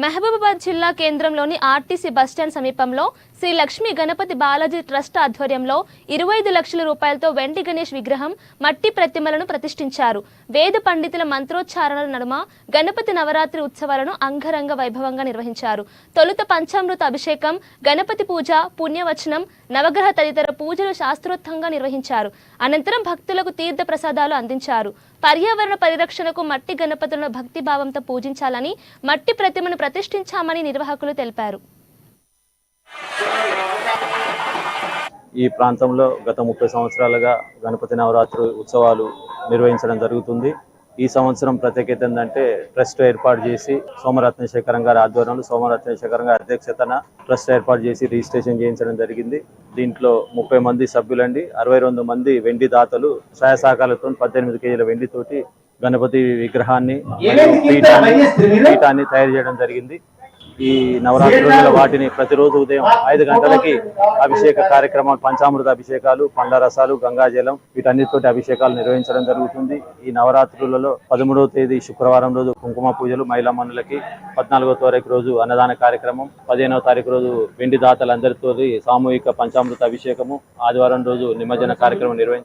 మహబూబాబాద్ జిల్లా కేంద్రంలోని RTC bus stand సమీపంలో శ్రీ లక్ష్మీ గణపతి బాలాజీ ట్రస్ట్ ఆధ్వర్యంలో 25 లక్షల రూపాయలతో వెండి గణేష్ విగ్రహం, మట్టి ప్రతిమలను ప్రతిష్ఠించారు. వేద పండితుల మంత్రోచ్చారణల నడుమ గణపతి నవరాత్రి ఉత్సవాలను అంగరంగ వైభవంగా నిర్వహించారు. తొలుత పంచామృత అభిషేకం, గణపతి పూజ, పుణ్యవచనం, నవగ్రహ తదితర పూజలు శాస్త్రోక్తంగా నిర్వహించారు. అనంతరం భక్తులకు తీర్థ ప్రసాదాలు అందించారు. పర్యావరణ పరిరక్షణకు మట్టి గణపతులను భక్తిభావంతో పూజించాలని, మట్టి ప్రతిమను ప్రతిష్ఠించామని నిర్వాహకులు తెలిపారు. ఈ ప్రాంతంలో గత 30 సంవత్సరాలుగా గణపతి నవరాత్రి ఉత్సవాలు నిర్వహించడం జరుగుతుంది. ఈ సంవత్సరం ప్రత్యేకత ఏంటంటే ట్రస్ట్ ఏర్పాటు చేసి సోమరత్నశేఖరం గారి ఆధ్వర్యంలో సోమరత్నశేఖరం గారి అధ్యక్షతన ట్రస్ట్ ఏర్పాటు చేసి రిజిస్ట్రేషన్ చేయించడం జరిగింది. దీంట్లో 30 మంది సభ్యులండి, 62 మంది వెండి దాతలు సహాయ సహకారాలతో 18 కేజీల వెండితోటి గణపతి విగ్రహాన్ని పీఠాన్ని తయారు చేయడం జరిగింది. ఈ నవరాత్రుల వాటిని ప్రతిరోజు ఉదయం 5 గంటలకి అభిషేక కార్యక్రమాలు, పంచామృత అభిషేకాలు, పండ్ల రసాలు, గంగాజలం వీటన్నిటితోటి అభిషేకాలు నిర్వహించడం జరుగుతుంది. ఈ నవరాత్రులలో 13వ తేదీ శుక్రవారం రోజు కుంకుమ పూజలు మహిళామణులకి, 14వ తారీఖు రోజు అన్నదాన కార్యక్రమం, 15వ తారీఖు రోజు వెండి దాతలందరితో సామూహిక పంచామృత అభిషేకము, ఆదివారం రోజు నిమజ్జన కార్యక్రమం నిర్వహించారు.